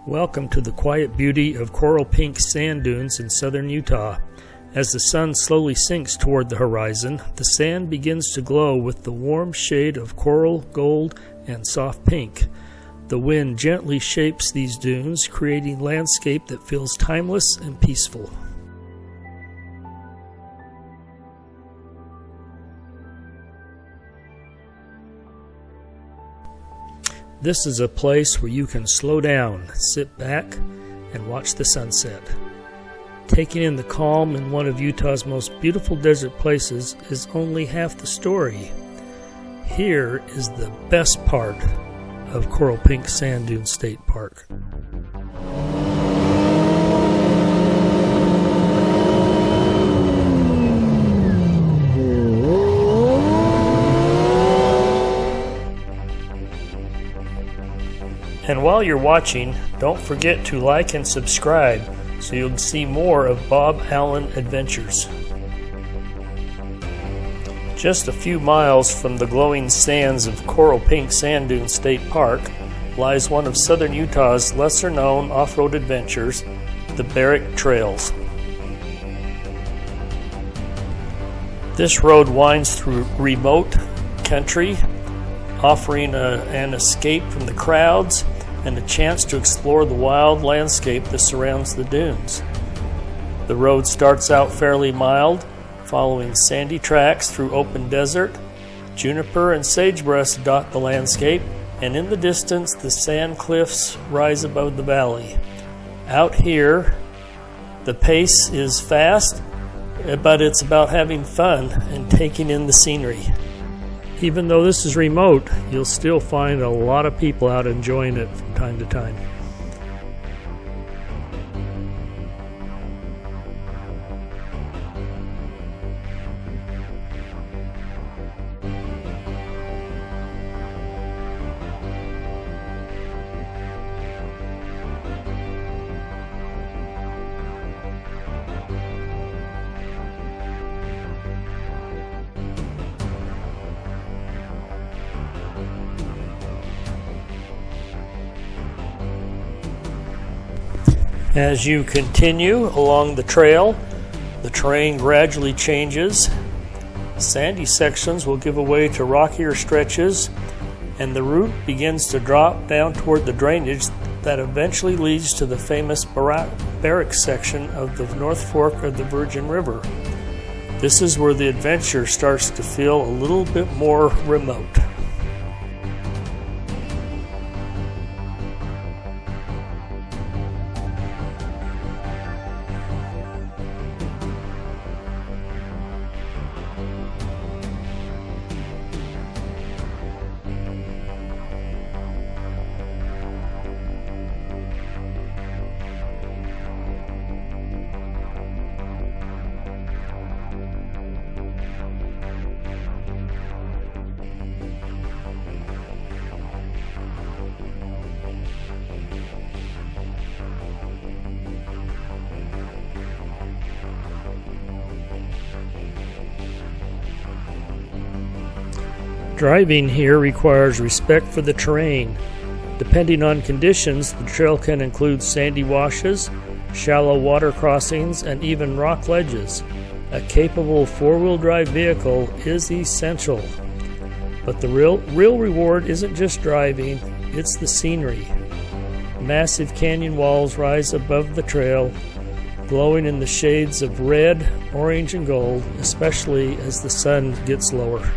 Welcome to the quiet beauty of coral pink sand dunes in southern Utah. As the sun slowly sinks toward the horizon, the sand begins to glow with the warm shade of coral, gold, and soft pink. The wind gently shapes these dunes, creating landscape that feels timeless and peaceful. This is a place where you can slow down, sit back, and watch the sunset. Taking in the calm in one of Utah's most beautiful desert places is only half the story. Here is the best part of Coral Pink Sand Dune State Park. And while you're watching, don't forget to like and subscribe so you'll see more of Bob Allen Adventures. Just a few miles from the glowing sands of Coral Pink Sand Dune State Park lies one of southern Utah's lesser-known off-road adventures, the Barracks Trails. This road winds through remote country, offering an escape from the crowds and a chance to explore the wild landscape that surrounds the dunes. The road starts out fairly mild, following sandy tracks through open desert. Juniper and sagebrush dot the landscape, and in the distance the sand cliffs rise above the valley. Out here, the pace is fast, but it's about having fun and taking in the scenery. Even though this is remote, you'll still find a lot of people out enjoying it from time to time. As you continue along the trail, the terrain gradually changes. Sandy sections will give way to rockier stretches, and the route begins to drop down toward the drainage that eventually leads to the famous Barracks section of the North Fork of the Virgin River. This is where the adventure starts to feel a little bit more remote. Driving here requires respect for the terrain. Depending on conditions, the trail can include sandy washes, shallow water crossings, and even rock ledges. A capable four-wheel drive vehicle is essential. But the real reward isn't just driving, it's the scenery. Massive canyon walls rise above the trail, glowing in the shades of red, orange, and gold, especially as the sun gets lower.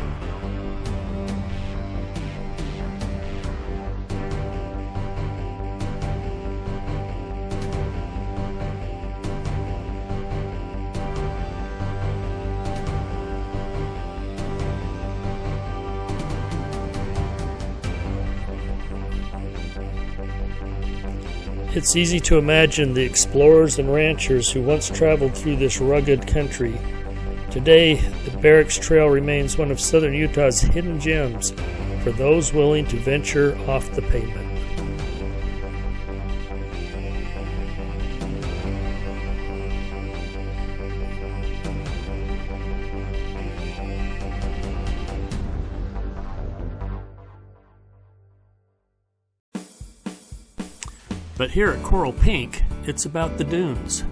It's easy to imagine the explorers and ranchers who once traveled through this rugged country. Today, the Barracks Trail remains one of southern Utah's hidden gems for those willing to venture off the pavement. But here at Coral Pink, it's about the dunes.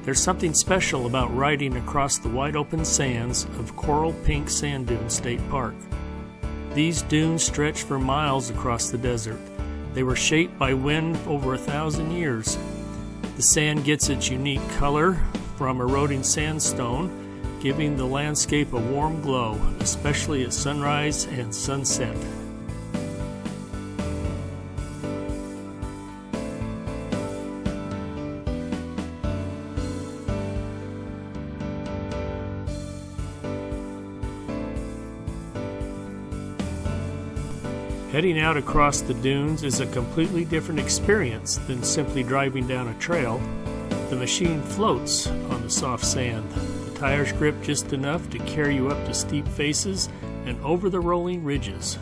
There's something special about riding across the wide open sands of Coral Pink Sand Dune State Park. These dunes stretch for miles across the desert. They were shaped by wind over 1,000 years. The sand gets its unique color from eroding sandstone, giving the landscape a warm glow, especially at sunrise and sunset. Heading out across the dunes is a completely different experience than simply driving down a trail. The machine floats on the soft sand. The tires grip just enough to carry you up to steep faces and over the rolling ridges.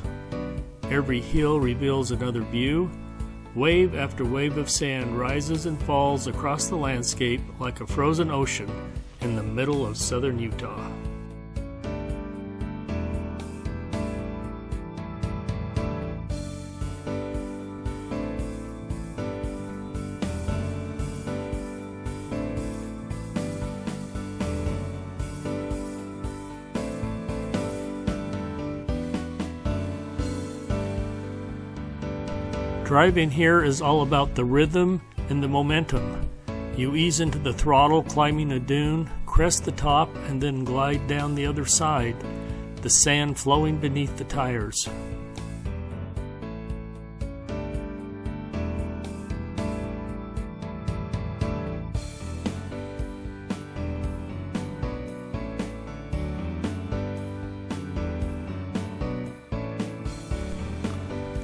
Every hill reveals another view. Wave after wave of sand rises and falls across the landscape like a frozen ocean in the middle of southern Utah. Driving here is all about the rhythm and the momentum. You ease into the throttle climbing a dune, crest the top, and then glide down the other side, the sand flowing beneath the tires.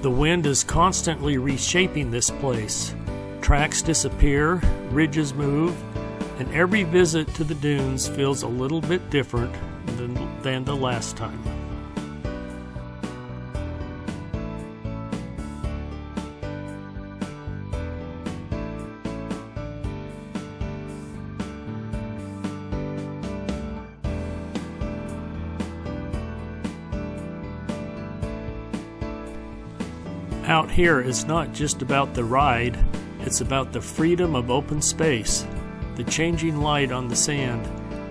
The wind is constantly reshaping this place. Tracks disappear, ridges move, and every visit to the dunes feels a little bit different than the last time. Out here, it's not just about the ride, it's about the freedom of open space, the changing light on the sand,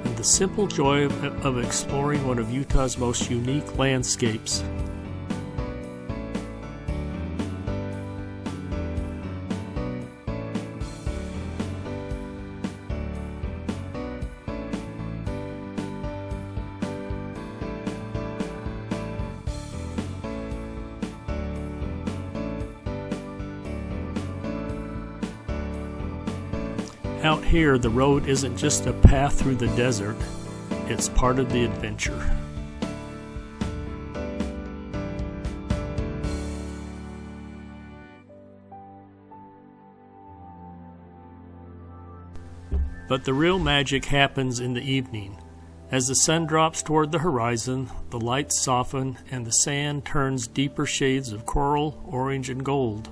and the simple joy of exploring one of Utah's most unique landscapes. Out here, the road isn't just a path through the desert, it's part of the adventure. But the real magic happens in the evening. As the sun drops toward the horizon, the lights soften and the sand turns deeper shades of coral, orange, and gold.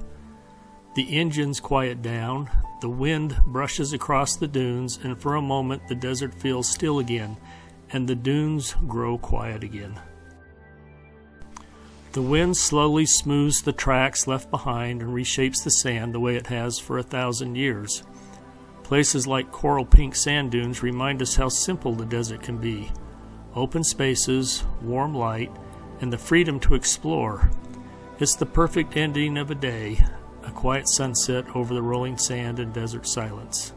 The engines quiet down, the wind brushes across the dunes, and for a moment the desert feels still again, and the dunes grow quiet again. The wind slowly smooths the tracks left behind and reshapes the sand the way it has for 1,000 years. Places like Coral Pink Sand Dunes remind us how simple the desert can be. Open spaces, warm light, and the freedom to explore. It's the perfect ending of a day. A quiet sunset over the rolling sand and desert silence.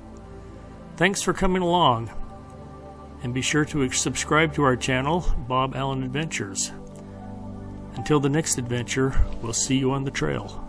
Thanks for coming along, and be sure to subscribe to our channel, Bob Allen Adventures. Until the next adventure, we'll see you on the trail.